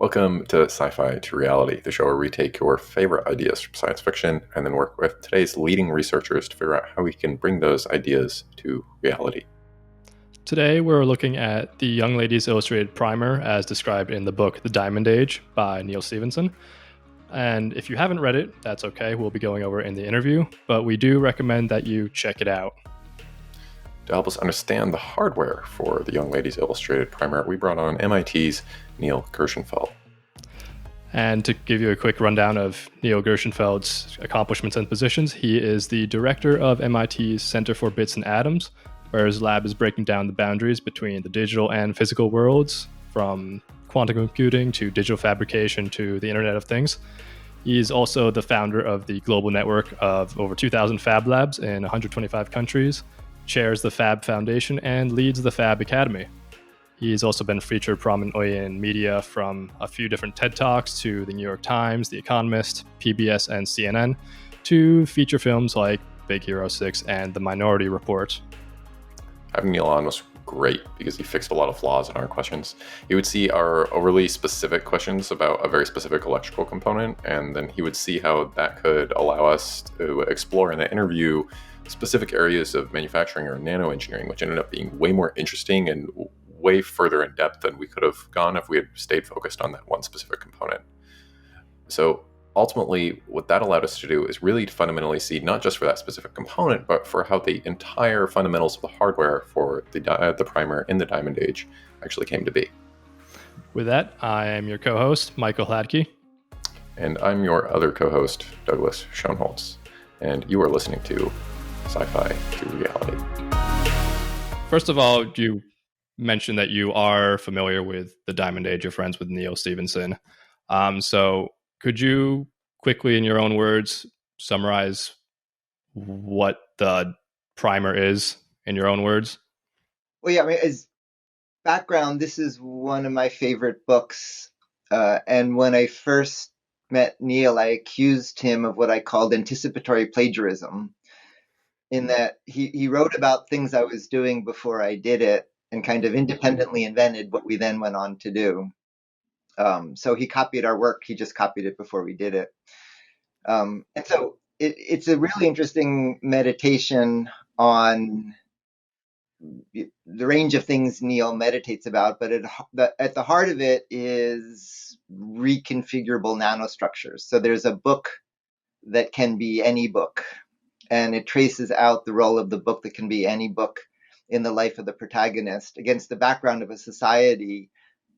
Welcome to Sci-Fi to Reality, the show where we take your favorite ideas from science fiction and then work with today's leading researchers to figure out how we can bring those ideas to reality. Today we're looking at the Young Ladies Illustrated Primer as described in the book The Diamond Age by Neal Stephenson. And if you haven't read it, that's okay. We'll be going over it in the interview, but we do recommend that you check it out. To help us understand the hardware for the Young Ladies Illustrated Primer, we brought on MIT's Neil Gershenfeld. And to give you a quick rundown of Neil Gershenfeld's accomplishments and positions, he is the director of MIT's Center for Bits and Atoms, where his lab is breaking down the boundaries between the digital and physical worlds, from quantum computing to digital fabrication to the Internet of Things. He's also the founder of the global network of over 2,000 fab labs in 125 countries, chairs the Fab Foundation, and leads the Fab Academy. He's also been featured prominently in media, from a few different TED Talks to the New York Times, The Economist, PBS, and CNN, to feature films like Big Hero 6 and The Minority Report. Having Neil on was great because he fixed a lot of flaws in our questions. He would see our overly specific questions about a very specific electrical component, and then he would see how that could allow us to explore in the interview specific areas of manufacturing or nanoengineering, which ended up being way more interesting and way further in depth than we could have gone if we had stayed focused on that one specific component. So ultimately, what that allowed us to do is really fundamentally see, not just for that specific component, but for how the entire fundamentals of the hardware for the primer in the Diamond Age actually came to be. With that, I am your co-host, Michael Hladky. And I'm your other co-host, Douglas Schoenholtz. And you are listening to Sci-Fi to Reality. First of all, you mentioned that you are familiar with the Diamond Age, you're friends with Neal Stephenson. So could you quickly, in your own words, summarize what the primer is in your own words? Well, yeah, I mean, as background, this is one of my favorite books. And when I first met Neil, I accused him of what I called anticipatory plagiarism, in that he wrote about things I was doing before I did it and kind of independently invented what we then went on to do. So he copied our work. He just copied it before we did it. And so it's a really interesting meditation on the range of things Neil meditates about, but at the heart of it is reconfigurable nanostructures. So there's a book that can be any book, and it traces out the role of the book that can be any book in the life of the protagonist against the background of a society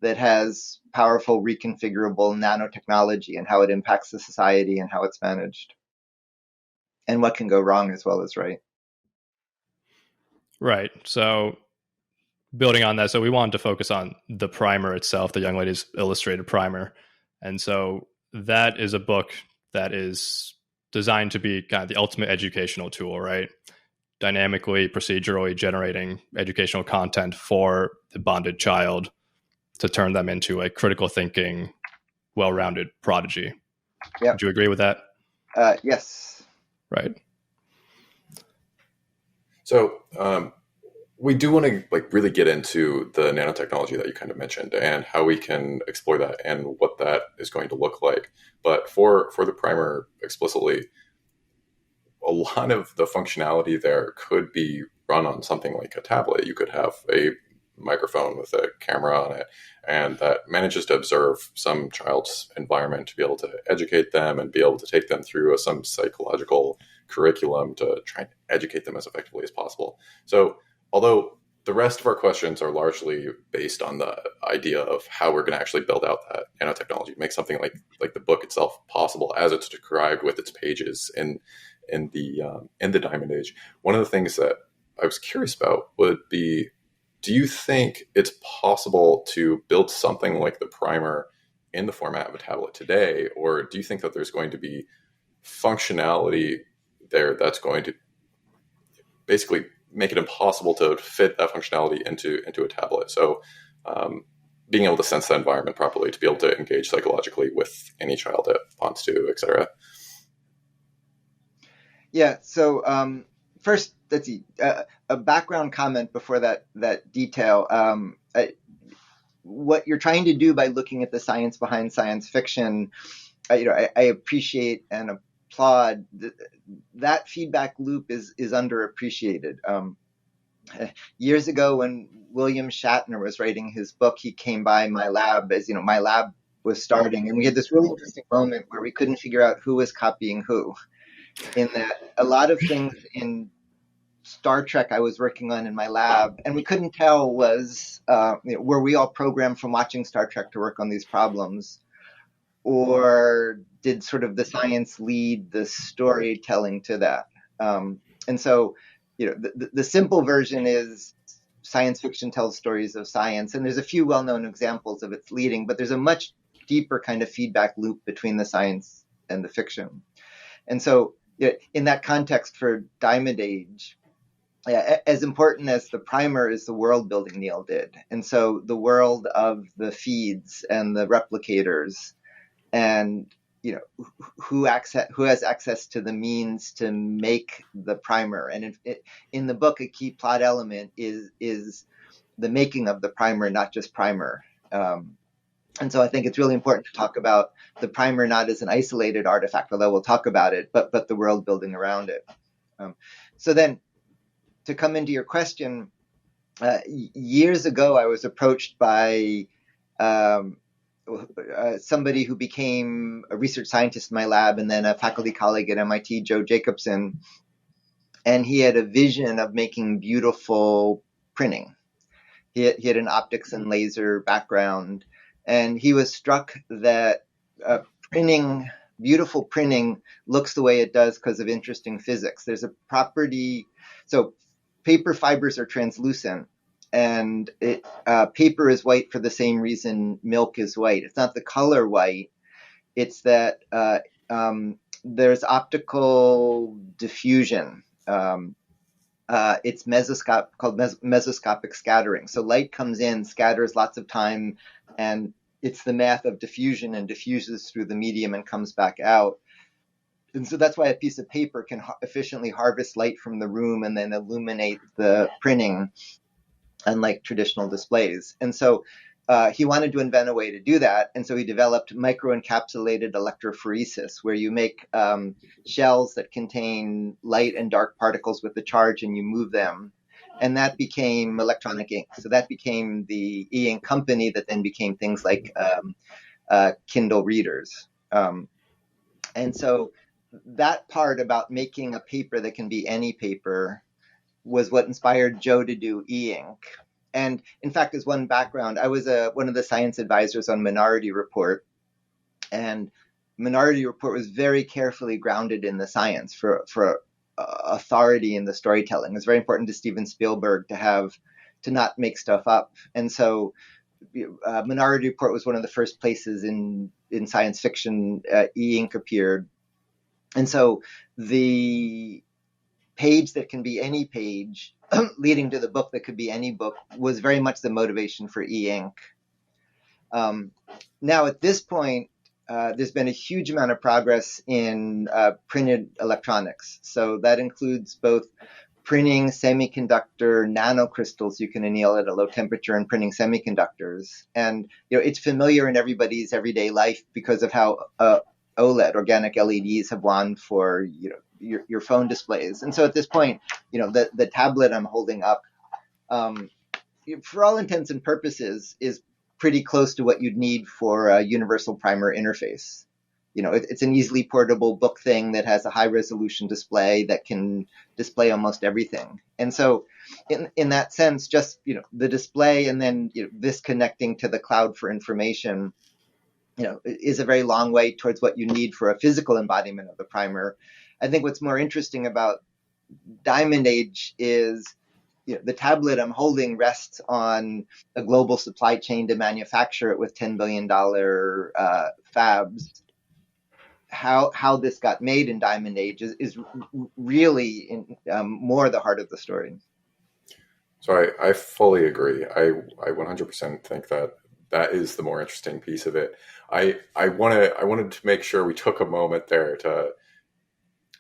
that has powerful reconfigurable nanotechnology and how it impacts the society and how it's managed, and what can go wrong as well as right. Right. So building on that, so we wanted to focus on the primer itself, the Young Ladies Illustrated Primer. And so that is a book that is designed to be kind of the ultimate educational tool, right? Dynamically, procedurally generating educational content for the bonded child to turn them into a critical thinking, well-rounded prodigy. Yep. Would you agree with that? Yes. Right. So we do want to really get into the nanotechnology that you kind of mentioned and how we can explore that and what that is going to look like. But for the primer explicitly, a lot of the functionality there could be run on something like a tablet. You could have a microphone with a camera on it, and that manages to observe some child's environment to be able to educate them and be able to take them through some psychological curriculum to try and educate them as effectively as possible. So although the rest of our questions are largely based on the idea of how we're going to actually build out that nanotechnology, make something like the book itself possible as it's described with its pages in the Diamond Age. One of the things that I was curious about would be, do you think it's possible to build something like the primer in the format of a tablet today, or do you think that there's going to be functionality there that's going to basically make it impossible to fit that functionality into a tablet? So being able to sense that environment properly, to be able to engage psychologically with any child it wants to, et cetera. Yeah. So first, let's see, a background comment before that detail. what you're trying to do by looking at the science behind science fiction, I appreciate and applaud. That feedback loop is underappreciated. Years ago, when William Shatner was writing his book, he came by my lab as my lab was starting, and we had this really interesting moment where we couldn't figure out who was copying who. In that, a lot of things in Star Trek I was working on in my lab, and we couldn't tell was were we all programmed from watching Star Trek to work on these problems, or did sort of the science lead the storytelling to that? And so, the simple version is science fiction tells stories of science, and there's a few well-known examples of its leading, but there's a much deeper kind of feedback loop between the science and the fiction. And so, in that context for Diamond Age, as important as the primer is the world building Neil did. And so the world of the feeds and the replicators, and who has access to the means to make the primer. And in the book, a key plot element is the making of the primer, not just primer. And so I think it's really important to talk about the primer not as an isolated artifact, although we'll talk about it, but the world building around it. So then, to come into your question, years ago, I was approached by somebody who became a research scientist in my lab and then a faculty colleague at MIT, Joe Jacobson. And he had a vision of making beautiful printing. He had an optics and laser background. And he was struck that beautiful printing looks the way it does because of interesting physics. There's a property. So paper fibers are translucent, and paper is white for the same reason milk is white. It's not the color white. It's that there's optical diffusion. It's called mesoscopic scattering. So light comes in, scatters lots of time, and it's the math of diffusion and diffuses through the medium and comes back out. And so that's why a piece of paper can efficiently harvest light from the room and then illuminate the printing, unlike traditional displays. And so he wanted to invent a way to do that. And so he developed microencapsulated electrophoresis, where you make shells that contain light and dark particles with the charge, and you move them. And that became electronic ink. So that became the e-ink company that then became things like Kindle readers. And so that part about making a paper that can be any paper was what inspired Joe to do e-ink. And in fact, as one background, I was one of the science advisors on Minority Report. And Minority Report was very carefully grounded in the science for authority in the storytelling. It's very important to Steven Spielberg to not make stuff up. And so Minority Report was one of the first places in science fiction e-ink appeared. And so the page that can be any page, leading to the book that could be any book, was very much the motivation for e-ink. Now, at this point, there's been a huge amount of progress in printed electronics. So that includes both printing semiconductor nanocrystals you can anneal at a low temperature and printing semiconductors. And it's familiar in everybody's everyday life because of how OLED, organic LEDs, have won for your phone displays. And so at this point, the tablet I'm holding up, for all intents and purposes, is pretty close to what you'd need for a universal primer interface. It's an easily portable book thing that has a high resolution display that can display almost everything. And so in that sense, just the display and then this connecting to the cloud for information is a very long way towards what you need for a physical embodiment of the primer. I think what's more interesting about Diamond Age is the tablet I'm holding rests on a global supply chain to manufacture it with $10 billion fabs. How this got made in Diamond Age is really more the heart of the story. So I fully agree. I 100% think that is the more interesting piece of it. I wanted to make sure we took a moment there to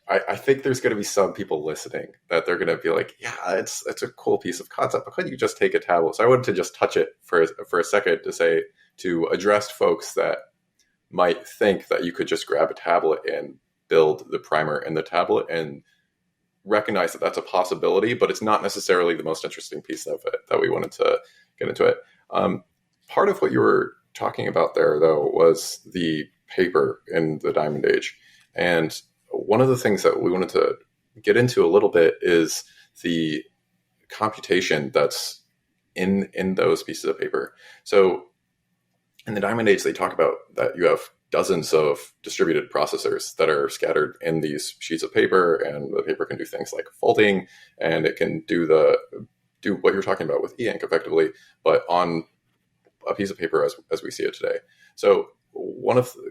I think there's going to be some people listening that they're going to be like, yeah, it's a cool piece of concept. But couldn't you just take a tablet? So I wanted to just touch it for a second to address folks that might think that you could just grab a tablet and build the primer in the tablet, and recognize that that's a possibility, but it's not necessarily the most interesting piece of it that we wanted to get into it. Part of what you were talking about there, though, was the paper in the Diamond Age. And one of the things that we wanted to get into a little bit is the computation that's in those pieces of paper. So in the Diamond Age, they talk about that you have dozens of distributed processors that are scattered in these sheets of paper, and the paper can do things like folding, and it can do what you're talking about with e-ink effectively, but on a piece of paper as we see it today. So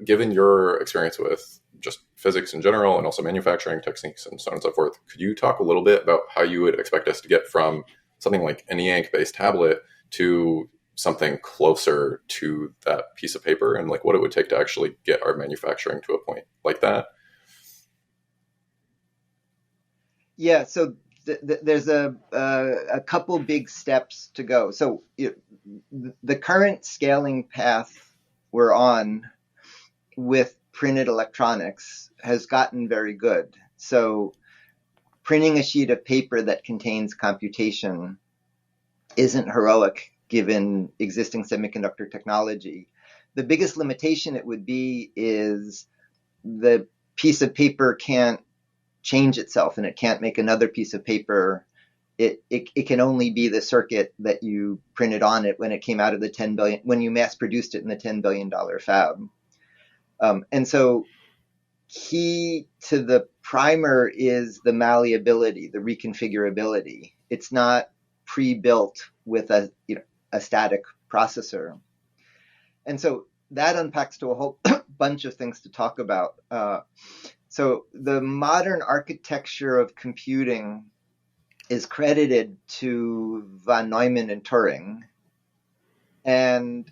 given your experience with just physics in general and also manufacturing techniques and so on and so forth, could you talk a little bit about how you would expect us to get from something like an e-ink based tablet to something closer to that piece of paper, and like what it would take to actually get our manufacturing to a point like that? Yeah, so there's a couple big steps to go. So the current scaling path we're on with printed electronics has gotten very good. So printing a sheet of paper that contains computation isn't heroic given existing semiconductor technology. The biggest limitation it would be is the piece of paper can't change itself, and it can't make another piece of paper. It can only be the circuit that you printed on it when it came out of the 10 billion, when you mass produced it in the $10 billion fab. And so key to the primer is the malleability, the reconfigurability. It's not pre-built with a static processor. And so that unpacks to a whole bunch of things to talk about. So the modern architecture of computing is credited to von Neumann and Turing. And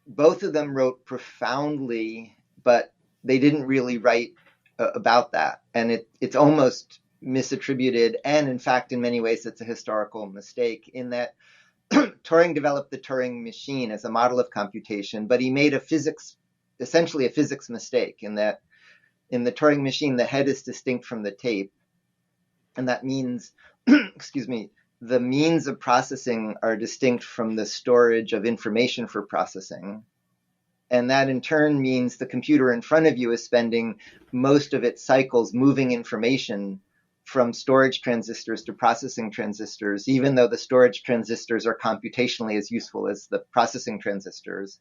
both of them wrote profoundly, but they didn't really write about that. And it's almost misattributed. And in fact, in many ways, it's a historical mistake in that Turing developed the Turing machine as a model of computation, but he made essentially a physics mistake in that in the Turing machine, the head is distinct from the tape. And that means, the means of processing are distinct from the storage of information for processing. And that in turn means the computer in front of you is spending most of its cycles moving information from storage transistors to processing transistors, even though the storage transistors are computationally as useful as the processing transistors,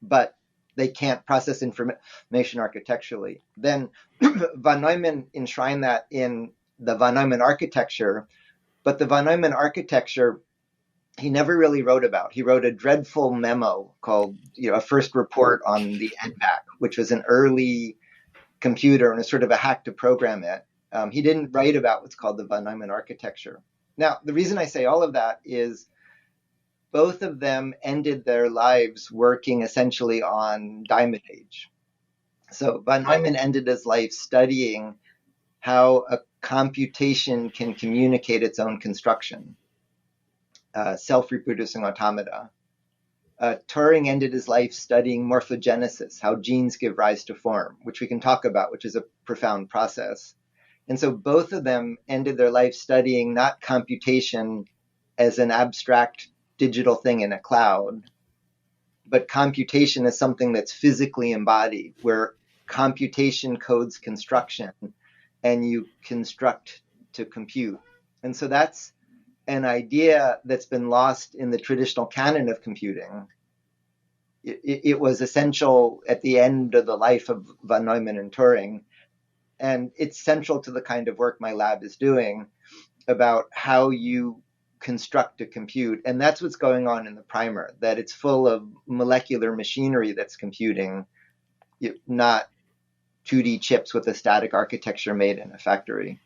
but they can't process information architecturally. Then von Neumann enshrined that in the von Neumann architecture, but the von Neumann architecture he never really wrote about. He wrote a dreadful memo called, a first report on the EDVAC, which was an early computer and a sort of a hack to program it. He didn't write about what's called the von Neumann architecture. Now, the reason I say all of that is both of them ended their lives working essentially on Diamond Age. So von Neumann ended his life studying how a computation can communicate its own construction. Self-reproducing automata. Turing ended his life studying morphogenesis, how genes give rise to form, which we can talk about, which is a profound process. And so both of them ended their life studying not computation as an abstract digital thing in a cloud, but computation as something that's physically embodied, where computation codes construction and you construct to compute. And so that's an idea that's been lost in the traditional canon of computing. It was essential at the end of the life of von Neumann and Turing, and it's central to the kind of work my lab is doing about how you construct a compute. And that's what's going on in the primer, that it's full of molecular machinery that's computing, not 2D chips with a static architecture made in a factory.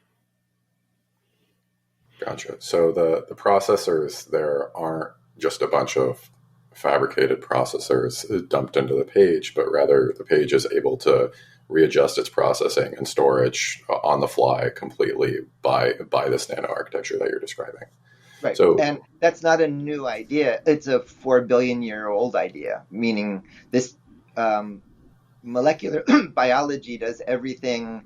Gotcha. So the processors there aren't just a bunch of fabricated processors dumped into the page, but rather the page is able to readjust its processing and storage on the fly completely by this nano architecture that you're describing. Right. So, And that's not a new idea. It's a 4 billion-year-old idea, meaning this molecular biology does everything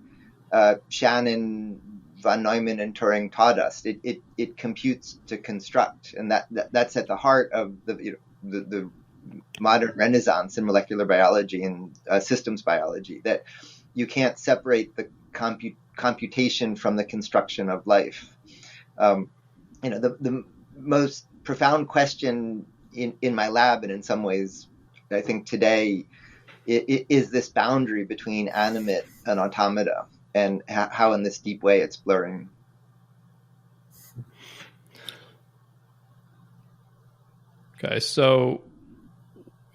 Shannon, von Neumann, and Turing taught us. It computes to construct, and that's at the heart of the modern renaissance in molecular biology and systems biology. That you can't separate the computation from the construction of life. The most profound question in my lab, and in some ways, I think today, is this boundary between animate and automata, and how in this deep way it's blurring. Okay, so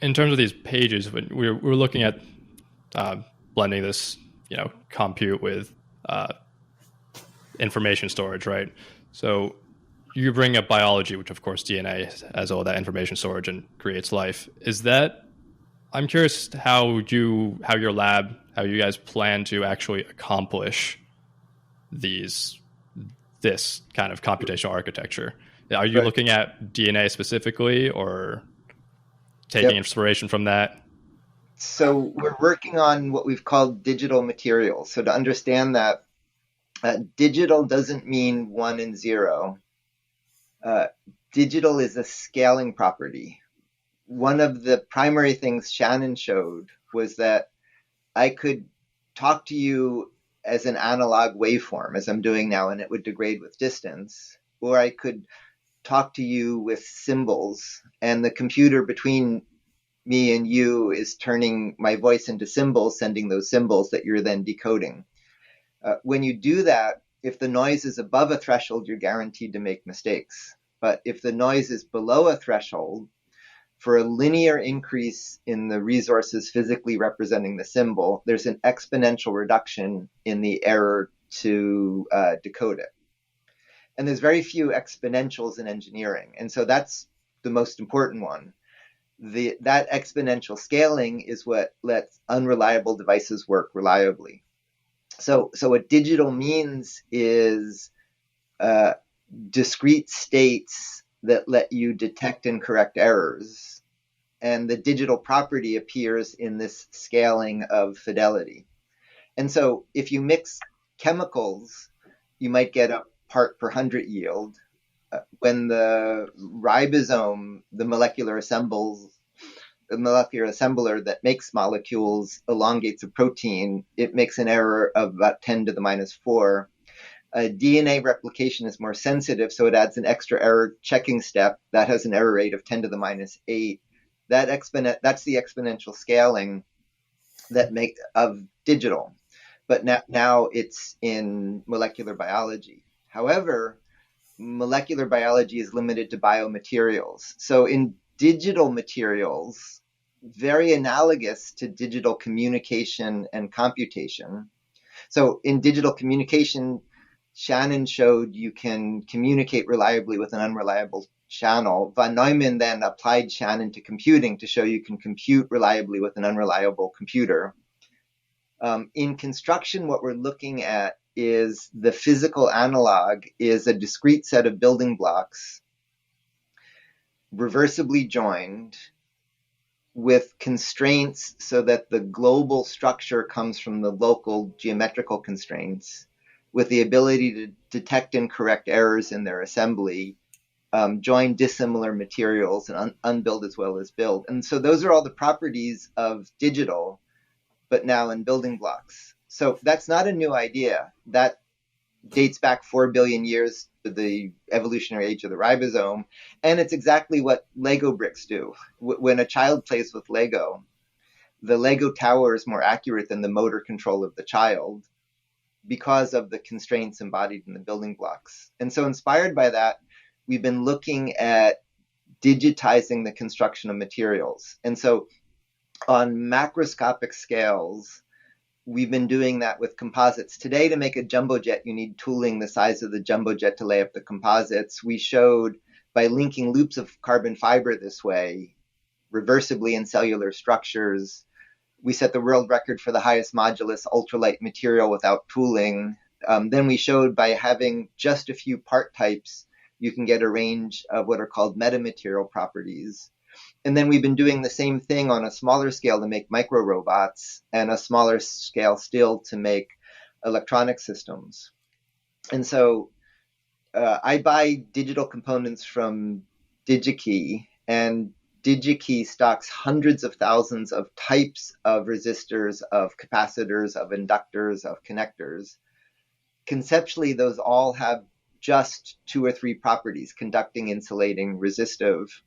in terms of these pages, when we're looking at blending this, compute with information storage, right? So you bring up biology, which of course DNA has all that information storage and creates life. I'm curious how you guys plan to actually accomplish this kind of computational architecture. Are you looking at DNA specifically, or taking inspiration from that? So we're working on what we've called digital materials. So to understand that, digital doesn't mean 1 and 0. Digital is a scaling property. One of the primary things Shannon showed was that I could talk to you as an analog waveform, as I'm doing now, and it would degrade with distance, or I could talk to you with symbols, and the computer between me and you is turning my voice into symbols, sending those symbols that you're then decoding. When you do that, if the noise is above a threshold, you're guaranteed to make mistakes. But if the noise is below a threshold, for a linear increase in the resources physically representing the symbol, there's an exponential reduction in the error to decode it. And there's very few exponentials in engineering. And so that's the most important one. That exponential scaling is what lets unreliable devices work reliably. So what digital means is discrete states that let you detect and correct errors. And the digital property appears in this scaling of fidelity. And so if you mix chemicals, you might get a part per 100 yield. When the ribosome, the molecular assembler that makes molecules, elongates a protein, it makes an error of about 10 to the minus 4. DNA replication is more sensitive, so it adds an extra error checking step that has an error rate of 10 to the minus 8. That's the exponential scaling of digital. But now it's in molecular biology. However, molecular biology is limited to biomaterials. So in digital materials, very analogous to digital communication and computation. So in digital communication, Shannon showed you can communicate reliably with an unreliable channel. Von Neumann then applied Shannon to computing to show you can compute reliably with an unreliable computer. In construction, what we're looking at is the physical analog is a discrete set of building blocks, reversibly joined, with constraints so that the global structure comes from the local geometrical constraints, with the ability to detect and correct errors in their assembly, join dissimilar materials, and unbuild as well as build. And so those are all the properties of digital, but now in building blocks. So that's not a new idea. That dates back 4 billion years to the evolutionary age of the ribosome. And it's exactly what Lego bricks do. When a child plays with Lego, the Lego tower is more accurate than the motor control of the child because of the constraints embodied in the building blocks. And so inspired by that, we've been looking at digitizing the construction of materials. And so on macroscopic scales, we've been doing that with composites. Today, to make a jumbo jet, you need tooling the size of the jumbo jet to lay up the composites. We showed by linking loops of carbon fiber this way, reversibly in cellular structures, we set the world record for the highest modulus ultralight material without pooling. Then we showed by having just a few part types, you can get a range of what are called metamaterial properties. And then we've been doing the same thing on a smaller scale to make micro robots, and a smaller scale still to make electronic systems. And so I buy digital components from DigiKey, and DigiKey stocks hundreds of thousands of types of resistors, of capacitors, of inductors, of connectors. Conceptually, those all have just 2 or 3 properties: conducting, insulating, resistive.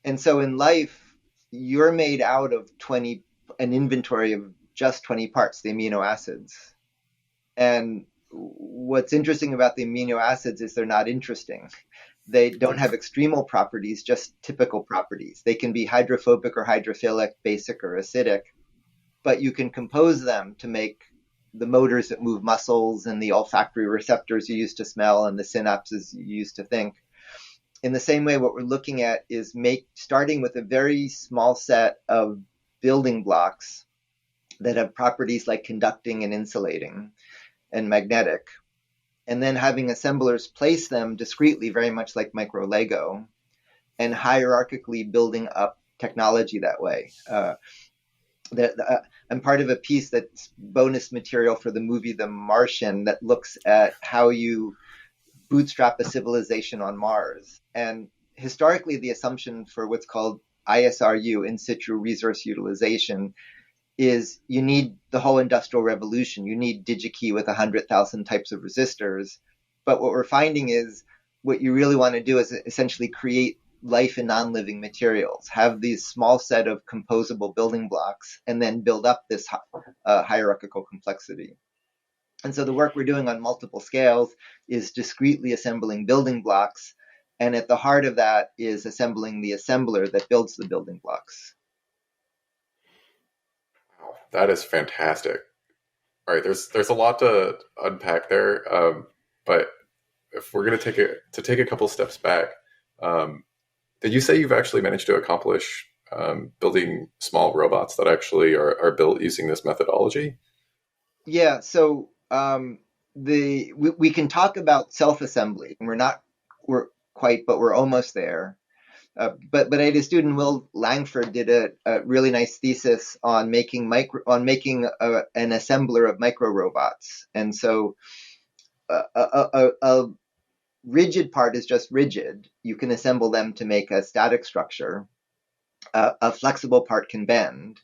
And so in life, you're made out of an inventory of just 20 parts, the amino acids. And what's interesting about the amino acids is they're not interesting. They don't have extremal properties, just typical properties. They can be hydrophobic or hydrophilic, basic or acidic, but you can compose them to make the motors that move muscles and the olfactory receptors you use to smell and the synapses you use to think. In the same way, what we're looking at is starting with a very small set of building blocks that have properties like conducting and insulating and magnetic, and then having assemblers place them discretely, very much like micro Lego, and hierarchically building up technology that way. I'm part of a piece that's bonus material for the movie The Martian that looks at how you bootstrap a civilization on Mars. And historically, the assumption for what's called ISRU, in situ resource utilization, is you need the whole industrial revolution. You need DigiKey with 100,000 types of resistors. But what we're finding is what you really want to do is essentially create life in non-living materials, have these small set of composable building blocks, and then build up this hierarchical complexity. And so the work we're doing on multiple scales is discretely assembling building blocks. And at the heart of that is assembling the assembler that builds the building blocks. Wow, that is fantastic. All right, there's a lot to unpack there, but if we're going to take a couple steps back, did you say you've actually managed to accomplish building small robots that actually are built using this methodology? Yeah, so we can talk about self-assembly. We're quite, but we're almost there. But I had a student, Will Langford, did a really nice thesis on making an assembler of micro robots. And so a rigid part is just rigid. You can assemble them to make a static structure. A flexible part can bend.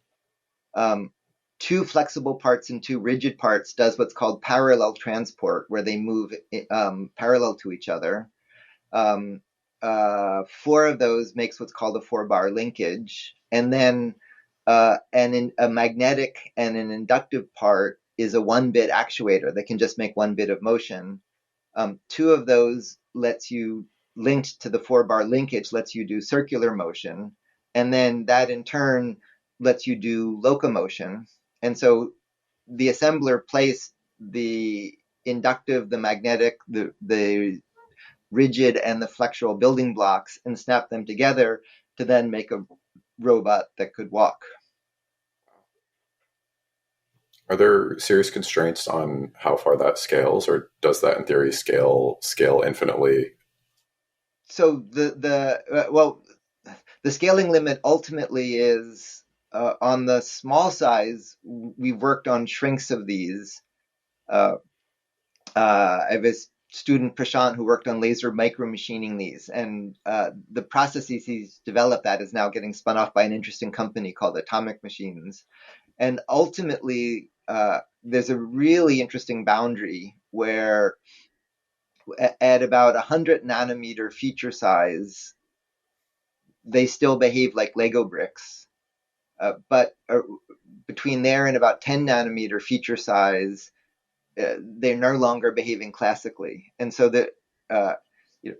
2 flexible parts and 2 rigid parts does what's called parallel transport, where they move parallel to each other. 4 of those makes what's called a 4-bar linkage. And then a magnetic and an inductive part is a 1-bit actuator that can just make 1 bit of motion. 2 of those lets you, linked to the 4-bar linkage, lets you do circular motion. And then that in turn lets you do locomotion. And so the assembler placed the inductive, the magnetic, the rigid, and the flexural building blocks and snapped them together to then make a robot that could walk. Are there serious constraints on how far that scales, or does that in theory scale infinitely? So the scaling limit ultimately is on the small size. We've worked on shrinks of these. I have a student, Prashant, who worked on laser micromachining these, and the processes he's developed that is now getting spun off by an interesting company called Atomic Machines. And ultimately, there's a really interesting boundary where at about 100 nanometer feature size, they still behave like Lego bricks. But between there and about 10 nanometer feature size, they're no longer behaving classically. And so that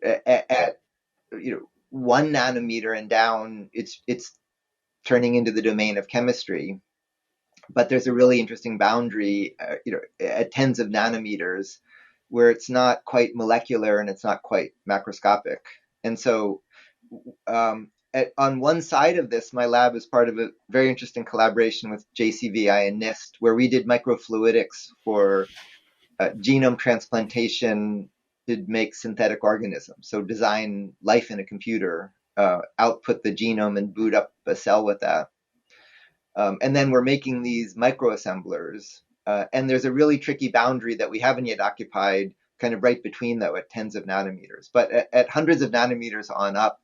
at 1 nanometer and down, it's turning into the domain of chemistry. But there's a really interesting boundary, at tens of nanometers, where it's not quite molecular and it's not quite macroscopic. And so on one side of this, my lab is part of a very interesting collaboration with JCVI and NIST, where we did microfluidics for genome transplantation to make synthetic organisms. So design life in a computer, output the genome and boot up a cell with that. And then we're making these microassemblers. And there's a really tricky boundary that we haven't yet occupied, kind of right between, though, at tens of nanometers. But at hundreds of nanometers on up,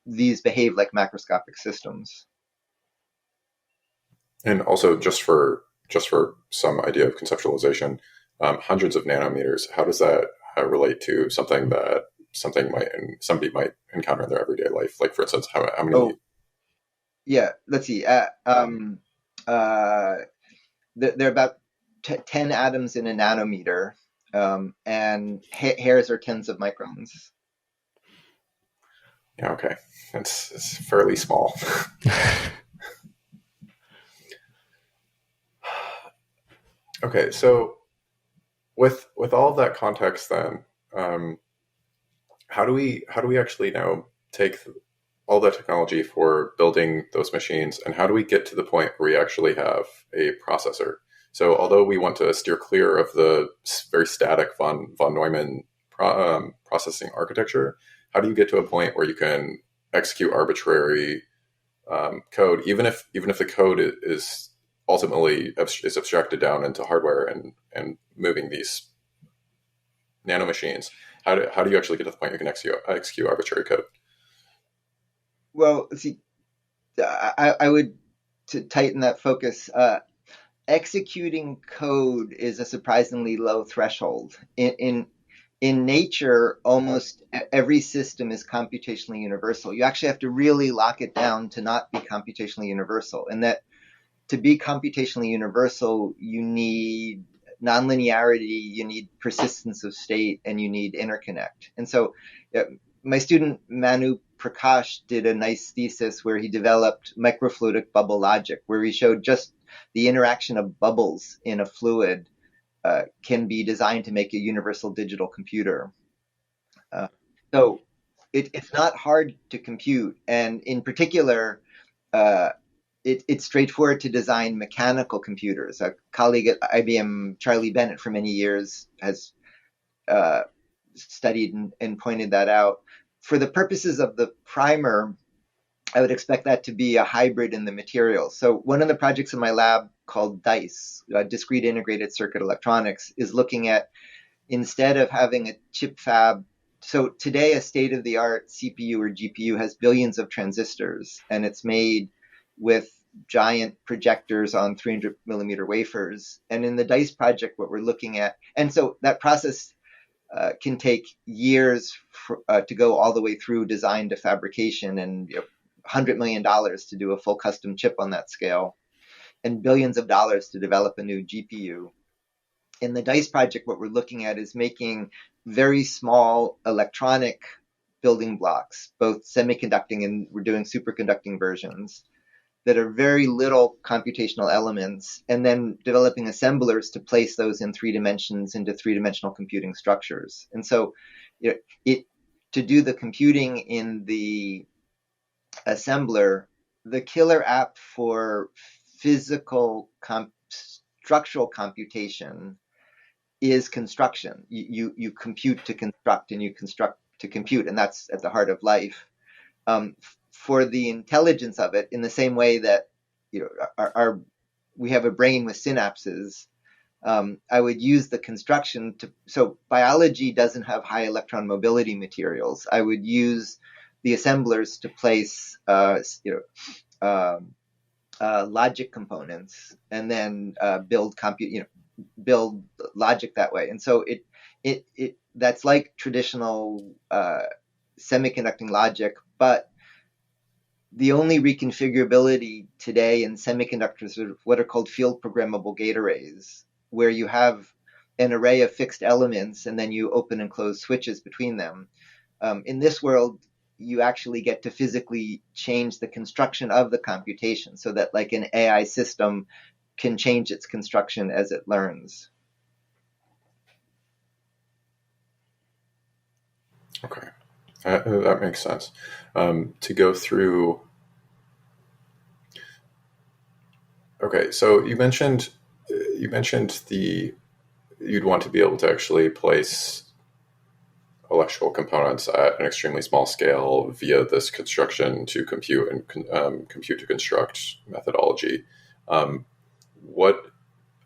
these behave like macroscopic systems. And also, just for some idea of conceptualization, hundreds of nanometers. How does that relate to something that somebody might encounter in their everyday life? Like, for instance, how many? Oh, yeah. Let's see. There are about 10 atoms in a nanometer, and hairs are tens of microns. Yeah. Okay. It's fairly small. Okay, so with all of that context, then, how do we actually now take all that technology for building those machines, and how do we get to the point where we actually have a processor? So, although we want to steer clear of the very static von Neumann processing architecture, how do you get to a point where you can execute arbitrary code, even if the code is ultimately is abstracted down into hardware and moving these nano machines? How do you actually get to the point you can execute arbitrary code? Well, see, I would, to tighten that focus, executing code is a surprisingly low threshold. In nature, almost every system is computationally universal. You actually have to really lock it down to not be computationally universal. And that to be computationally universal, you need nonlinearity, you need persistence of state, and you need interconnect. And so my student Manu Prakash did a nice thesis where he developed microfluidic bubble logic, where he showed just the interaction of bubbles in a fluid can be designed to make a universal digital computer. So it's not hard to compute. And in particular, it's straightforward to design mechanical computers. A colleague at IBM, Charlie Bennett, for many years has studied and pointed that out. For the purposes of the primer, I would expect that to be a hybrid in the material. So one of the projects in my lab called DICE, Discrete Integrated Circuit Electronics, is looking at, instead of having a chip fab, so today a state-of-the-art CPU or GPU has billions of transistors, and it's made with giant projectors on 300 millimeter wafers. And in the DICE project, what we're looking at, and so that process can take years to go all the way through design to fabrication, and $100 million to do a full custom chip on that scale, and billions of dollars to develop a new GPU. In the DICE project, what we're looking at is making very small electronic building blocks, both semiconducting and we're doing superconducting versions, that are very little computational elements, and then developing assemblers to place those in 3 dimensions into 3-dimensional computing structures. And so to do the computing in the assembler, the killer app for physical structural computation is construction. You compute to construct, and you construct to compute, and that's at the heart of life. For the intelligence of it, in the same way that we have a brain with synapses, I would use the construction to. So biology doesn't have high electron mobility materials. I would use the assemblers to place logic components, and then build logic that way. And so it that's like traditional semiconducting logic, but the only reconfigurability today in semiconductors are what are called field programmable gate arrays, where you have an array of fixed elements and then you open and close switches between them. In this world, you actually get to physically change the construction of the computation, so that like an AI system can change its construction as it learns. Okay. That makes sense. To go through, okay, so you mentioned the you'd want to be able to actually place electrical components at an extremely small scale via this construction to compute and compute to construct methodology. Um, what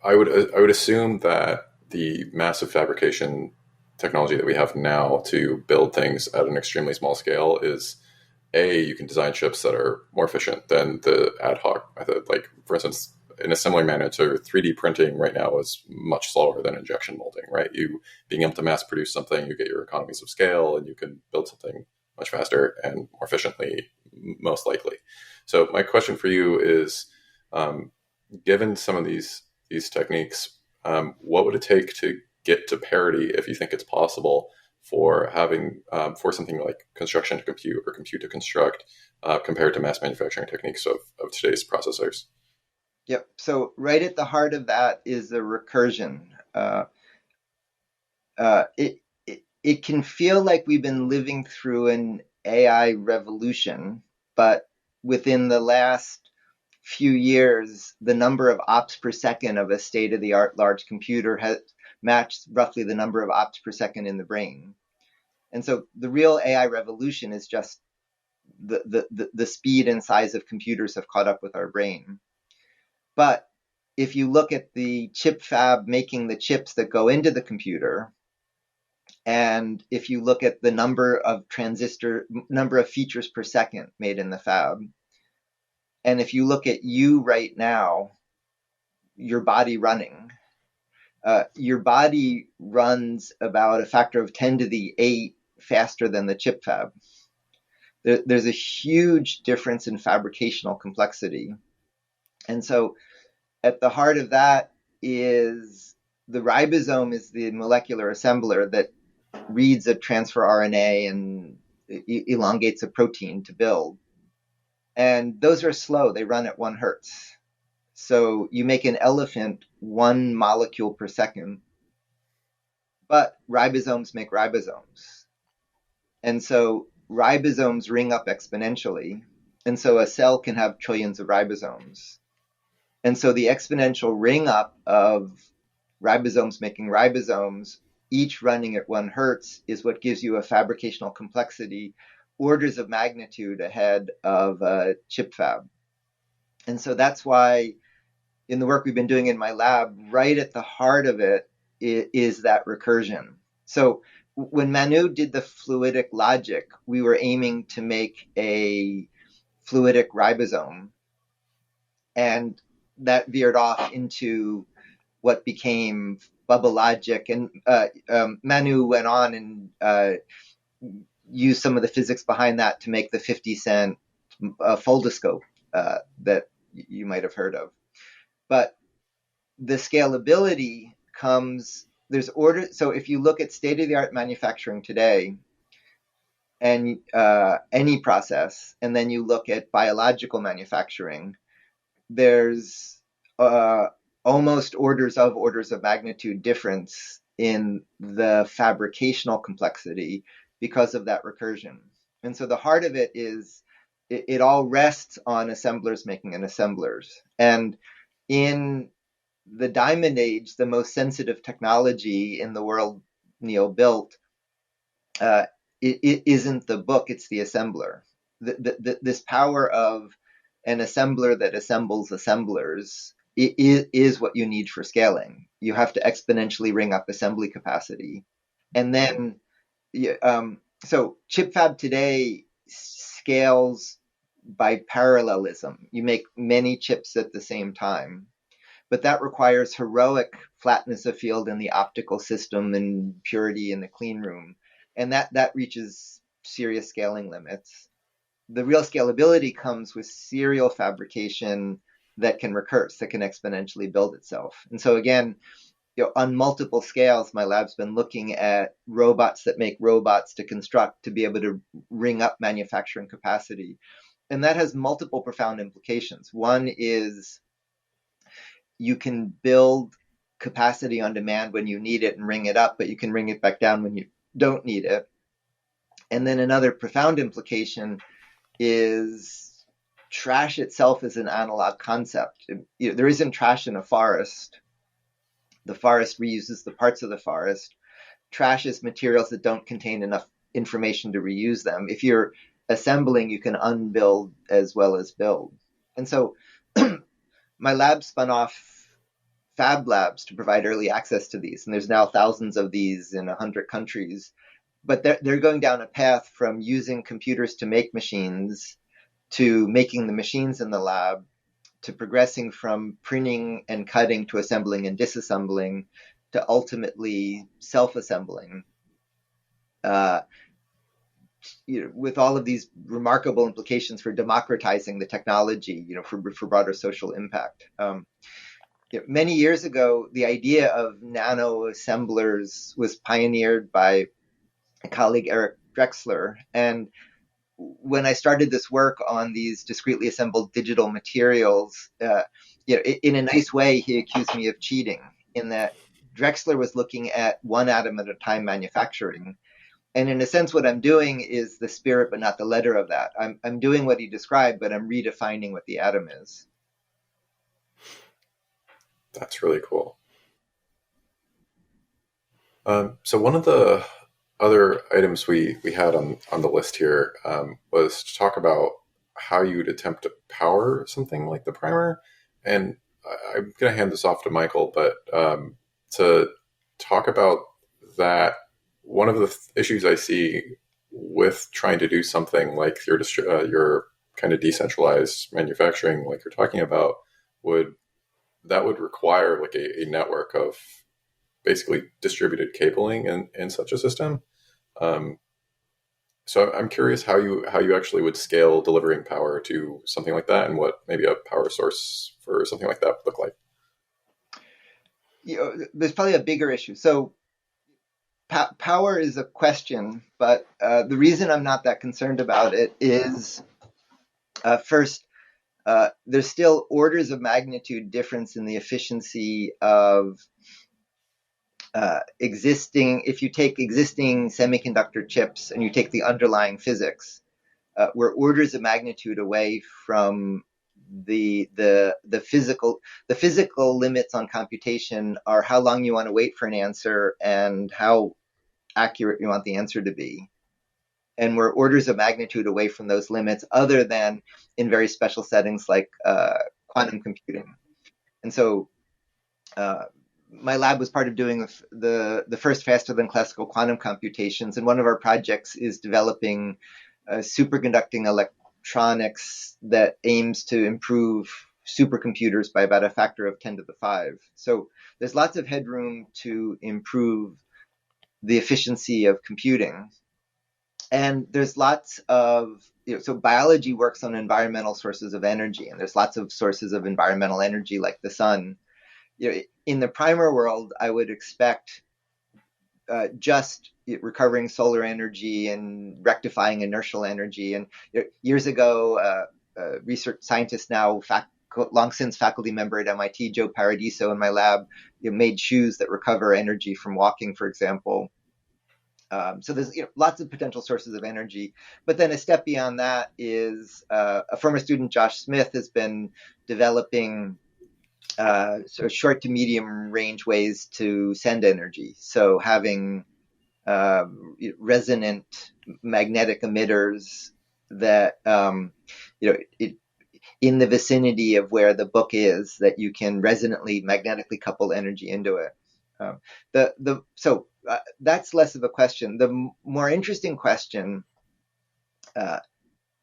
I would assume that the massive fabrication technology that we have now to build things at an extremely small scale is you can design chips that are more efficient than the ad hoc method. Like, for instance, in a similar manner to 3D printing right now is much slower than injection molding, right? You being able to mass produce something, you get your economies of scale and you can build something much faster and more efficiently, most likely. So my question for you is, um, given some of these techniques, what would it take to get to parity, if you think it's possible, for having for something like construction to compute or compute to construct, compared to mass manufacturing techniques of today's processors? Yep. So right at the heart of that is the recursion. It can feel like we've been living through an AI revolution, but within the last few years, the number of ops per second of a state of the art large computer has matched roughly the number of ops per second in the brain. And so the real AI revolution is just the speed and size of computers have caught up with our brain. But if you look at the chip fab making the chips that go into the computer, and if you look at the number of features per second made in the fab, and if you look at you right now, your body running, your body runs about a factor of 10 to the 8 faster than the chip fab. There's a huge difference in fabricational complexity. And so at the heart of that is the ribosome is the molecular assembler that reads a transfer RNA and elongates a protein to build. And those are slow. They run at 1 hertz. So you make an elephant 1 molecule per second, but ribosomes make ribosomes. And so ribosomes ring up exponentially. And so a cell can have trillions of ribosomes. And so the exponential ring up of ribosomes making ribosomes, each running at 1 hertz, is what gives you a fabricational complexity orders of magnitude ahead of a chip fab. And so that's why in the work we've been doing in my lab, right at the heart of it is that recursion. So when Manu did the fluidic logic, we were aiming to make a fluidic ribosome. And that veered off into what became bubble logic. And Manu went on and used some of the physics behind that to make the 50-cent foldoscope that you might have heard of. But the scalability comes, there's order. So if you look at state-of-the-art manufacturing today, and any process, and then you look at biological manufacturing, there's almost orders of magnitude difference in the fabricational complexity because of that recursion. And so the heart of it is it all rests on assemblers making an assemblers. And in the diamond age, the most sensitive technology in the world Neil built, it isn't the book, it's the assembler. This power of an assembler that assembles assemblers is what you need for scaling. You have to exponentially ring up assembly capacity. And then, so chip fab today scales by parallelism. You make many chips at the same time, but that requires heroic flatness of field in the optical system and purity in the clean room. And that reaches serious scaling limits. The real scalability comes with serial fabrication that can recurse, that can exponentially build itself. And so again, on multiple scales, my lab's been looking at robots that make robots to construct to be able to ring up manufacturing capacity. And that has multiple profound implications. One is you can build capacity on demand when you need it and ring it up, but you can ring it back down when you don't need it. And then another profound implication is trash itself is an analog concept. There isn't trash in a forest. The forest reuses the parts of the forest. Trash is materials that don't contain enough information to reuse them. If you're assembling, you can unbuild as well as build. And so my lab spun off Fab Labs to provide early access to these. And there's now thousands of these in 100 countries. But they're going down a path from using computers to make machines to making the machines in the lab to progressing from printing and cutting to assembling and disassembling to ultimately self-assembling. With all of these remarkable implications for democratizing the technology, for broader social impact. Many years ago, the idea of nano assemblers was pioneered by a colleague, Erik Drexler. And when I started this work on these discretely assembled digital materials, in a nice way, he accused me of cheating in that Drexler was looking at one atom at a time manufacturing. And in a sense, what I'm doing is the spirit, but not the letter of that. I'm doing what he described, but I'm redefining what the atom is. That's really cool. So one of the other items we had on the list here was to talk about how you'd attempt to power something like the primer. And I'm going to hand this off to Michael, but to talk about that, one of the issues I see with trying to do something like your kind of decentralized manufacturing, like you're talking about, would require like a network of basically distributed cabling in such a system. So I'm curious how you actually would scale delivering power to something like that, and what maybe a power source for something like that would look like. There's probably a bigger issue. So power is a question, but the reason I'm not that concerned about it is first, there's still orders of magnitude difference in the efficiency of if you take existing semiconductor chips and you take the underlying physics, we're orders of magnitude away from the physical limits on computation are how long you want to wait for an answer and how accurate you want the answer to be. And we're orders of magnitude away from those limits, other than in very special settings like quantum computing. And so my lab was part of doing the first faster than classical quantum computations. And one of our projects is developing superconducting electronics that aims to improve supercomputers by about a factor of 10 to the 5. So there's lots of headroom to improve the efficiency of computing. And there's lots of, so biology works on environmental sources of energy, and there's lots of sources of environmental energy like the sun. In the primer world, I would expect just recovering solar energy and rectifying inertial energy. And years ago, research scientist, now long since faculty member at MIT, Joe Paradiso, in my lab, made shoes that recover energy from walking, for example. So there's lots of potential sources of energy. But then a step beyond that is a former student, Josh Smith, has been developing sort of short to medium range ways to send energy. So having resonant magnetic emitters that in the vicinity of where the book is, that you can resonantly magnetically couple energy into it. So that's less of a question. The more interesting question,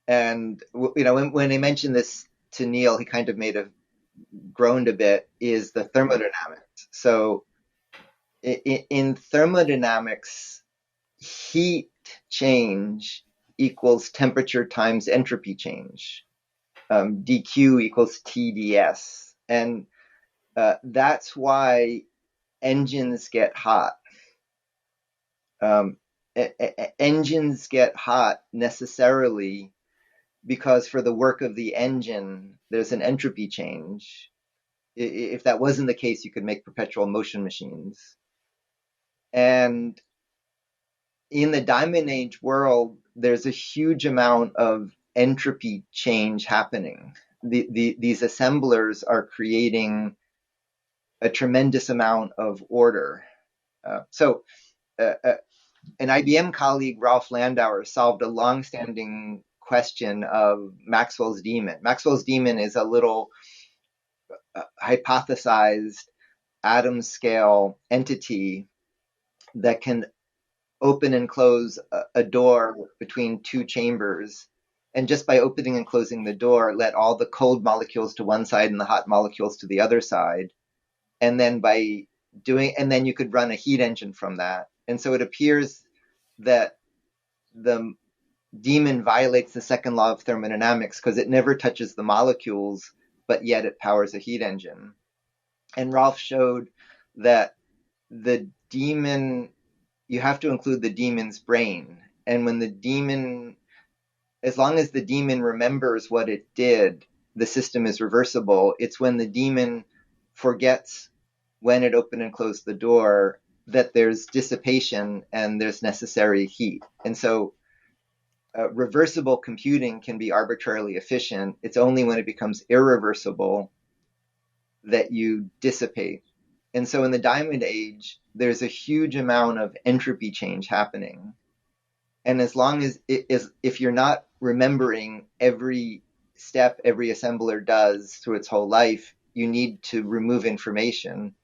and when I mentioned this to Neil, he kind of groaned a bit, is the thermodynamics. So in thermodynamics, heat change equals temperature times entropy change. dq equals TdS. And that's why engines get hot. Engines get hot necessarily because for the work of the engine, there's an entropy change. If that wasn't the case, you could make perpetual motion machines. And in the diamond age world, there's a huge amount of entropy change happening. These assemblers are creating a tremendous amount of order. So, an IBM colleague, Rolf Landauer, solved a long-standing question of Maxwell's demon. Maxwell's demon is a little hypothesized atom scale entity that can open and close a door between two chambers. And just by opening and closing the door, let all the cold molecules to one side and the hot molecules to the other side. And then and then you could run a heat engine from that. And so it appears that the demon violates the second law of thermodynamics because it never touches the molecules, but yet it powers a heat engine. And Rolf showed that the demon, you have to include the demon's brain. And when the demon, as long as the demon remembers what it did, the system is reversible. It's when the demon forgets when it opened and closed the door that there's dissipation and there's necessary heat. And so reversible computing can be arbitrarily efficient. It's only when it becomes irreversible that you dissipate. And so in the diamond age, there's a huge amount of entropy change happening. And as long as if you're not remembering every step every assembler does through its whole life, you need to remove information,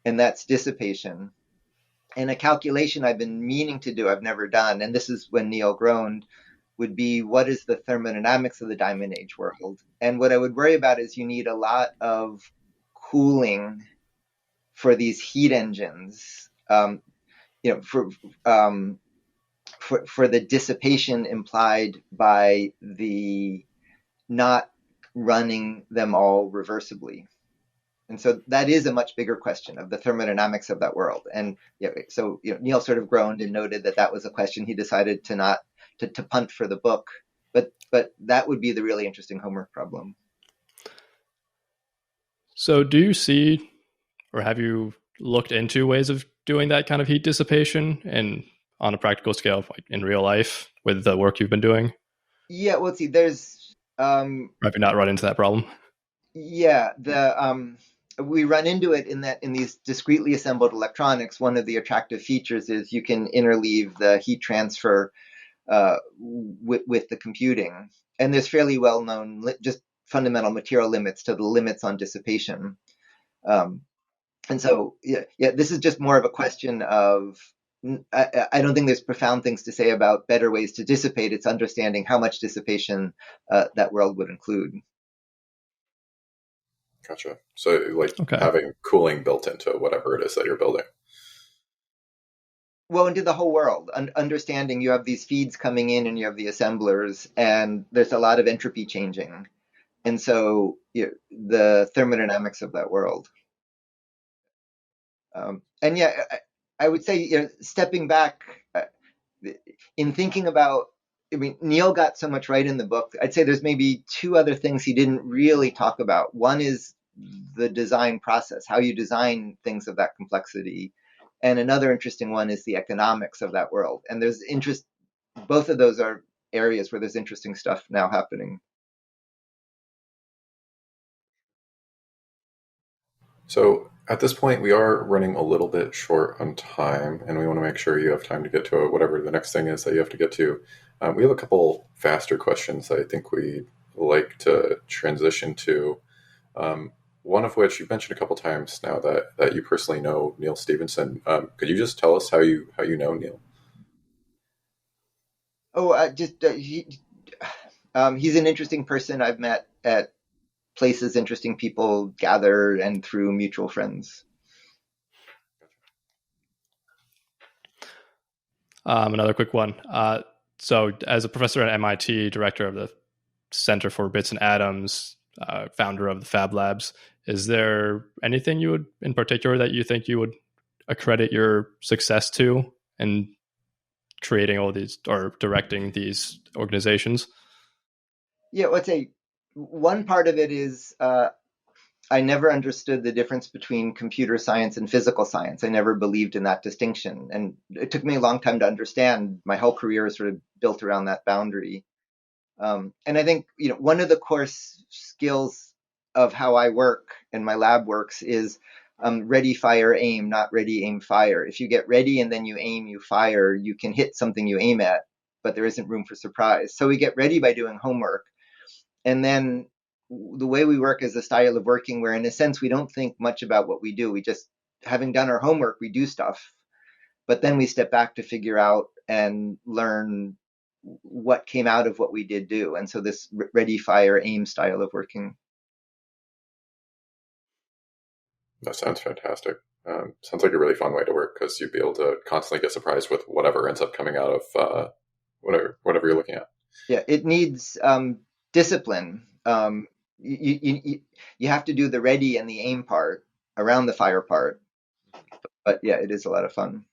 and that's dissipation. And a calculation I've been meaning to do, I've never done, and this is when Neil groaned, would be what is the thermodynamics of the diamond age world? And what I would worry about is you need a lot of cooling for these heat engines, for the dissipation implied by the not running them all reversibly. And so that is a much bigger question of the thermodynamics of that world. And so Neil sort of groaned and noted that that was a question he decided to not to punt for the book. But that would be the really interesting homework problem. So do you see, or have you looked into ways of doing that kind of heat dissipation and on a practical scale, like in real life with the work you've been doing? Yeah, well, let's see, there's Have you not run into that problem? we run into it in these discretely assembled electronics. One of the attractive features is you can interleave the heat transfer with the computing. And there's fairly well-known just fundamental material limits to the limits on dissipation. And so, this is just more of a question of, I don't think there's profound things to say about better ways to dissipate. It's understanding how much dissipation that world would include. Gotcha. So having cooling built into whatever it is that you're building. Well, into the whole world, understanding you have these feeds coming in and you have the assemblers, and there's a lot of entropy changing. And so the thermodynamics of that world. I would say, stepping back in thinking about, Neil got so much right in the book. I'd say there's maybe two other things he didn't really talk about. One is the design process, how you design things of that complexity. And another interesting one is the economics of that world. And there's interest, both of those are areas where there's interesting stuff now happening. So at this point, we are running a little bit short on time, and we want to make sure you have time to get to whatever the next thing is that you have to get to. We have a couple faster questions that I think we'd like to transition to. One of which you've mentioned a couple times now that you personally know Neil Stephenson. Could you just tell us how you know Neil? He's an interesting person I've met at places interesting people gather and through mutual friends. Another quick one. So as a professor at MIT, director of the Center for Bits and Atoms, founder of the Fab Labs, is there anything you would, in particular, that you think you would accredit your success to in creating all these or directing these organizations? Yeah, let's say one part of it is I never understood the difference between computer science and physical science. I never believed in that distinction. And it took me a long time to understand. My whole career is sort of built around that boundary. And I think, one of the core skills of how I work and my lab works is ready, fire, aim, not ready, aim, fire. If you get ready and then you aim, you fire, you can hit something you aim at, but there isn't room for surprise. So we get ready by doing homework. And then the way we work is a style of working where, in a sense, we don't think much about what we do. We just, having done our homework, we do stuff. But then we step back to figure out and learn what came out of what we did do. And so this ready, fire, aim style of working. That sounds fantastic. Sounds like a really fun way to work because you'd be able to constantly get surprised with whatever ends up coming out of whatever you're looking at. Yeah, it needs discipline. You have to do the ready and the aim part around the fire part. But yeah, it is a lot of fun.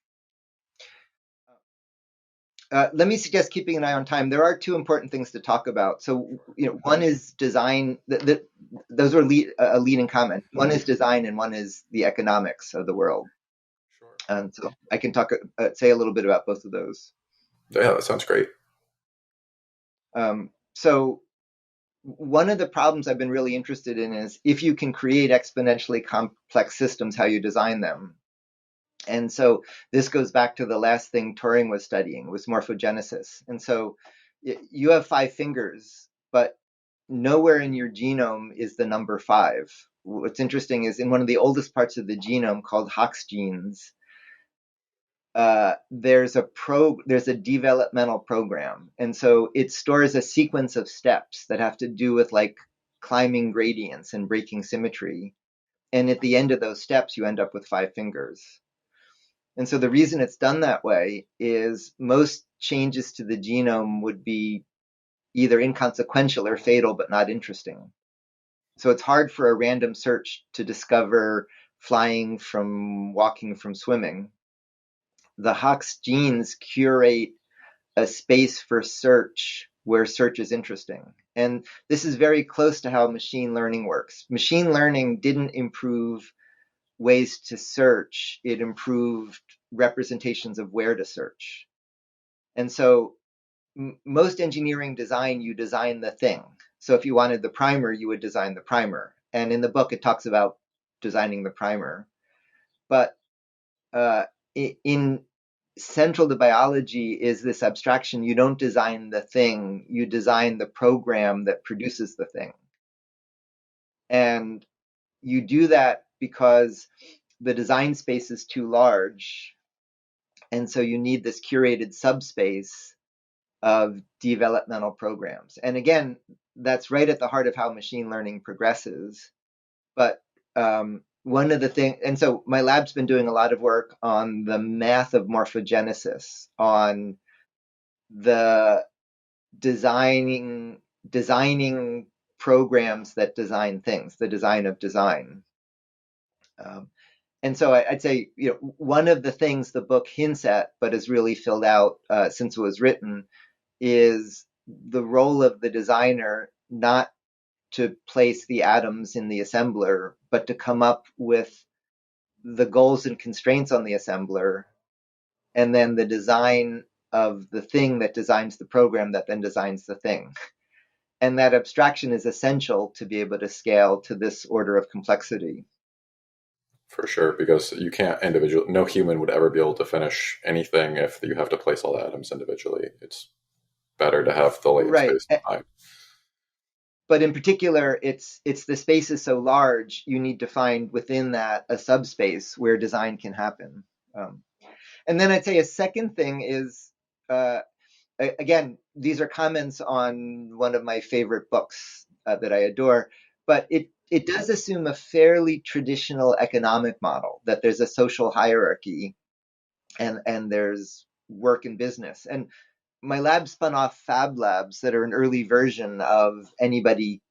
Let me suggest keeping an eye on time. There are two important things to talk about. So, one is design. Those are a leading comment. One is design, and one is the economics of the world. Sure. And so I can say a little bit about both of those. Yeah, that sounds great. So one of the problems I've been really interested in is if you can create exponentially complex systems, how you design them. And so this goes back to the last thing Turing was studying, was morphogenesis. And so you have 5 fingers, but nowhere in your genome is the number 5. What's interesting is in one of the oldest parts of the genome called Hox genes, there's a developmental program. And so it stores a sequence of steps that have to do with like climbing gradients and breaking symmetry. And at the end of those steps, you end up with 5 fingers. And so the reason it's done that way is most changes to the genome would be either inconsequential or fatal, but not interesting. So it's hard for a random search to discover flying from walking from swimming. The Hox genes curate a space for search where search is interesting. And this is very close to how machine learning works. Machine learning didn't improve ways to search, it improved representations of where to search. And so most engineering design, you design the thing. So if you wanted the primer, you would design the primer. And in the book, it talks about designing the primer. But in central to biology is this abstraction. You don't design the thing, you design the program that produces the thing. And you do that because the design space is too large. And so you need this curated subspace of developmental programs. And again, that's right at the heart of how machine learning progresses. But one of the things, and so my lab's been doing a lot of work on the math of morphogenesis, on the designing programs that design things, the design of design. And so I'd say, one of the things the book hints at, but is really filled out since it was written, is the role of the designer not to place the atoms in the assembler, but to come up with the goals and constraints on the assembler, and then the design of the thing that designs the program that then designs the thing. And that abstraction is essential to be able to scale to this order of complexity. For sure, because you can't no human would ever be able to finish anything if you have to place all the atoms individually. It's better to have the latent space and time. But in particular, it's the space is so large, you need to find within that a subspace where design can happen. And then I'd say a second thing is, again, these are comments on one of my favorite books that I adore, but it does assume a fairly traditional economic model, that there's a social hierarchy and there's work and business. And my lab spun off Fab Labs that are an early version of anybody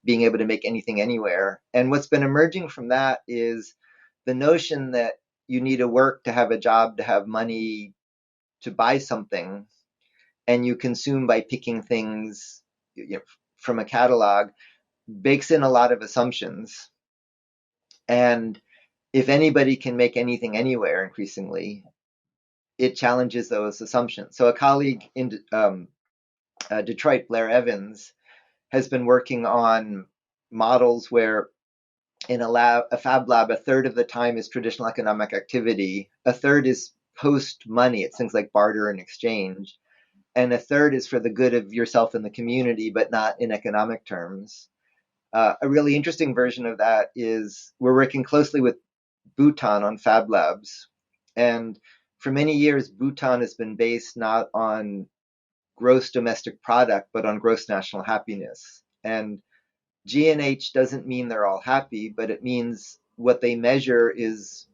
being able to make anything anywhere. And what's been emerging from that is the notion that you need to work to have a job, to have money, to buy something, and you consume by picking things from a catalog, bakes in a lot of assumptions. And if anybody can make anything anywhere increasingly, it challenges those assumptions. So a colleague in Detroit, Blair Evans, has been working on models where in a fab lab, a third of the time is traditional economic activity, a third is post money, it's things like barter and exchange, and a third is for the good of yourself and the community, but not in economic terms. A really interesting version of that is we're working closely with Bhutan on fab labs. And for many years, Bhutan has been based not on gross domestic product, but on gross national happiness. And G&H doesn't mean they're all happy, but it means what they measure is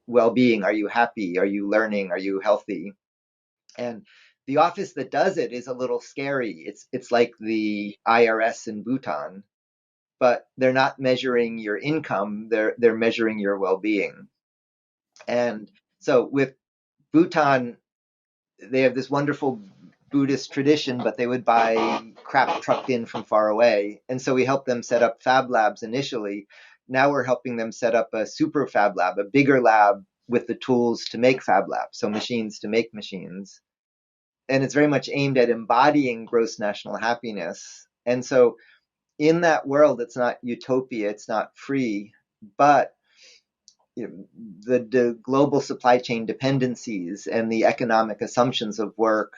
well-being. Are you happy? Are you learning? Are you healthy? And the office that does it is a little scary. It's like the IRS in Bhutan, but they're not measuring your income. They're measuring your well-being. And so with Bhutan, they have this wonderful Buddhist tradition, but they would buy crap trucked in from far away. And so we helped them set up fab labs initially. Now we're helping them set up a super fab lab, a bigger lab with the tools to make fab labs, so machines to make machines. And it's very much aimed at embodying gross national happiness. And so in that world, it's not utopia, it's not free, but the global supply chain dependencies and the economic assumptions of work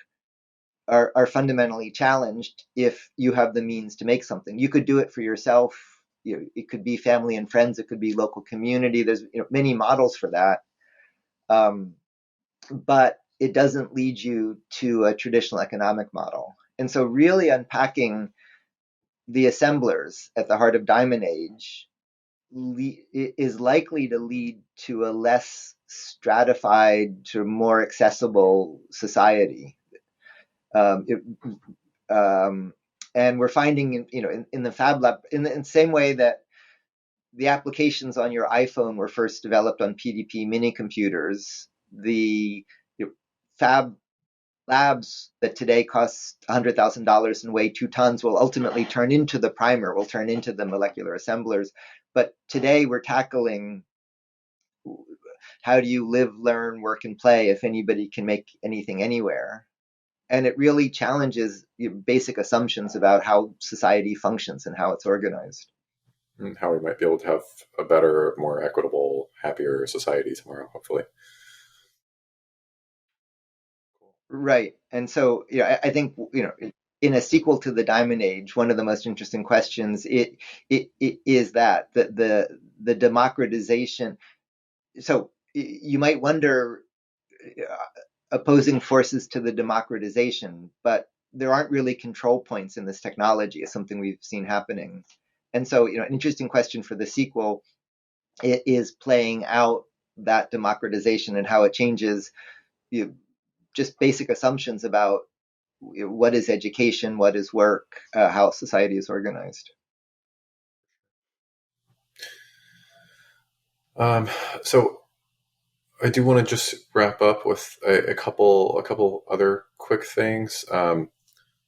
are fundamentally challenged if you have the means to make something. You could do it for yourself. It could be family and friends. It could be local community. There's many models for that. But it doesn't lead you to a traditional economic model. And so really unpacking the assemblers at the heart of Diamond Age is likely to lead to a less stratified, to more accessible society. And we're finding, in the Fab Lab, in the same way that the applications on your iPhone were first developed on PDP mini computers, the Fab Labs that today cost $100,000 and weigh 2 tons will ultimately turn into the primer, will turn into the molecular assemblers. But today we're tackling how do you live, learn, work, and play if anybody can make anything anywhere. And it really challenges basic assumptions about how society functions and how it's organized. And how we might be able to have a better, more equitable, happier society tomorrow, hopefully. Right. And so, I think, in a sequel to the Diamond Age, one of the most interesting questions it is that the democratization. So you might wonder, opposing forces to the democratization, but there aren't really control points in this technology, is something we've seen happening. And so, an interesting question for the sequel is playing out that democratization and how it changes just basic assumptions about what is education, what is work, how society is organized. So I do want to just wrap up with a couple other quick things.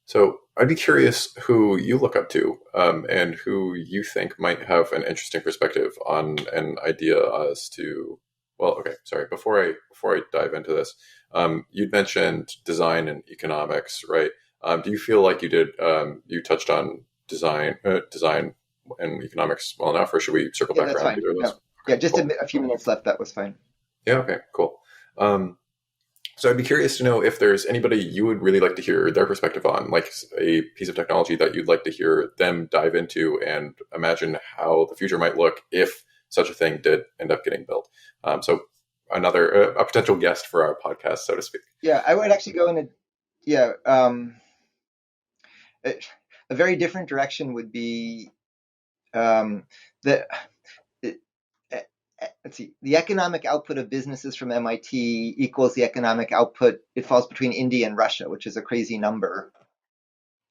So I'd be curious who you look up to, and who you think might have an interesting perspective on an idea as to. Well, okay, sorry. Before I dive into this, you'd mentioned design and economics, right? Do you feel like you touched on design and economics well enough, or should we circle back That's around fine. either of those? No. Yeah, just Cool. a few minutes left. That was fine. Yeah. Okay. Cool. So I'd be curious to know if there's anybody you would really like to hear their perspective on, like a piece of technology that you'd like to hear them dive into and imagine how the future might look if such a thing did end up getting built. So another a potential guest for our podcast, so to speak. Yeah, I would actually go in a very different direction would be the let's see, the economic output of businesses from MIT equals the economic output. It falls between India and Russia, which is a crazy number.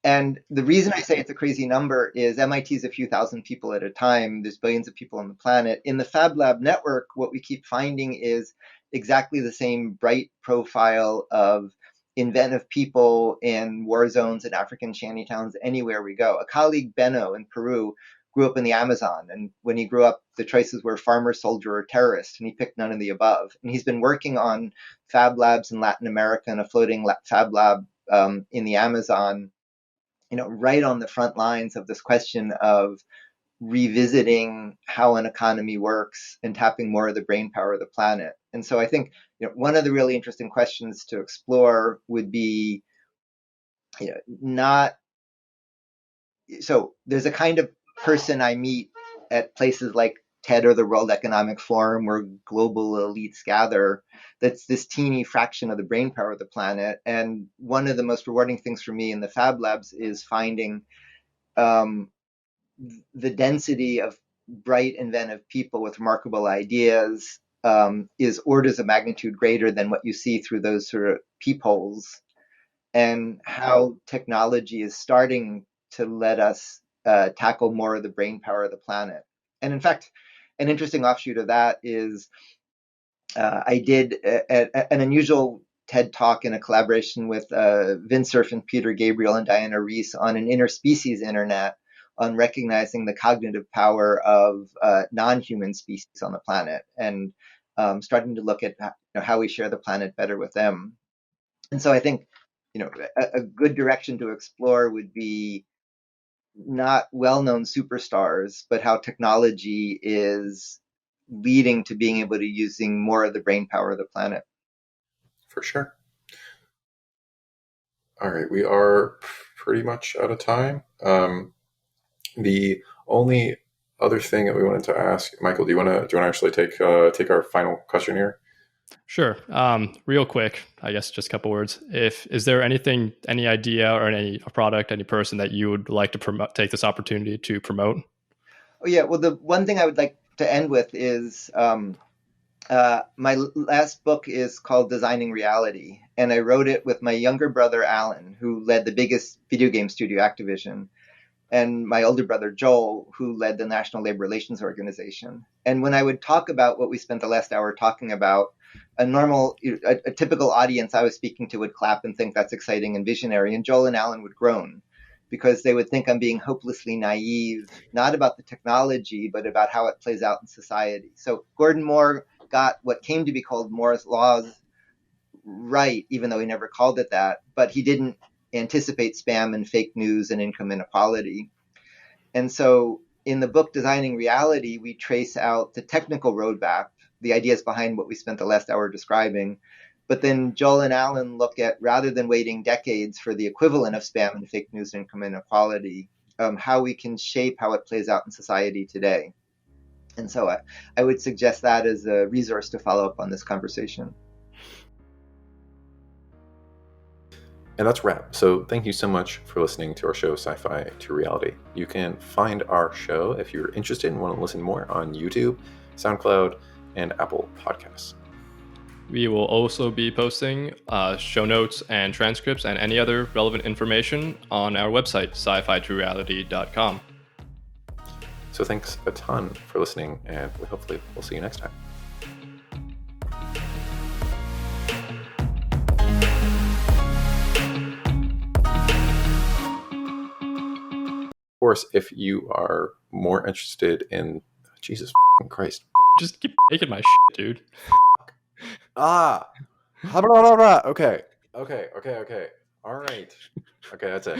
And the reason I say it's a crazy number is MIT is a few thousand people at a time. There's billions of people on the planet. In the Fab Lab network, what we keep finding is exactly the same bright profile of inventive people in war zones and African shantytowns anywhere we go. A colleague, Benno, in Peru, grew up in the Amazon, and when he grew up, the choices were farmer, soldier, or terrorist, and he picked none of the above. And he's been working on fab labs in Latin America and a floating fab lab in the Amazon, right on the front lines of this question of revisiting how an economy works and tapping more of the brain power of the planet. And so I think one of the really interesting questions to explore would be, not so there's a kind of person I meet at places like TED or the World Economic Forum, where global elites gather, that's this teeny fraction of the brain power of the planet. And one of the most rewarding things for me in the Fab Labs is finding the density of bright, inventive people with remarkable ideas is orders of magnitude greater than what you see through those sort of peepholes, and how technology is starting to let us tackle more of the brain power of the planet. And in fact, an interesting offshoot of that is I did an unusual TED Talk in a collaboration with Vint Cerf and Peter Gabriel and Diana Reiss on an interspecies internet, on recognizing the cognitive power of non-human species on the planet, and starting to look at how we share the planet better with them. And so I think a good direction to explore would be not well-known superstars, but how technology is leading to being able to using more of the brain power of the planet. For sure. All right, we are pretty much out of time. The only other thing that we wanted to ask, Michael, do you want to actually take our final question here? Sure. Real quick, I guess just a couple words. Is there anything, any idea or any product, any person that you would like to promote, take this opportunity to promote? Oh yeah. Well, the one thing I would like to end with is my last book is called Designing Reality, and I wrote it with my younger brother Alan, who led the biggest video game studio, Activision, and my older brother Joel, who led the National Labor Relations Organization. And when I would talk about what we spent the last hour talking about, a typical audience I was speaking to would clap and think that's exciting and visionary, and Joel and Alan would groan, because they would think I'm being hopelessly naive, not about the technology, but about how it plays out in society. So Gordon Moore got what came to be called Moore's laws right, even though he never called it that, but he didn't anticipate spam and fake news and income inequality. And so in the book Designing Reality, we trace out the technical roadmap, the ideas behind what we spent the last hour describing. But then Joel and Alan look at, rather than waiting decades for the equivalent of spam and fake news and income inequality, how we can shape how it plays out in society today. And so I would suggest that as a resource to follow up on this conversation. And that's a wrap. So thank you so much for listening to our show, Sci-Fi to Reality. You can find our show, if you're interested and want to listen more, on YouTube, SoundCloud, and Apple Podcasts. We will also be posting show notes and transcripts and any other relevant information on our website, sci-fi-to-reality.com. So thanks a ton for listening, and hopefully we'll see you next time. Of course, if you are more interested in Jesus Christ, just keep taking my shit, dude. Okay. All right. Okay, that's it. Okay, that's it.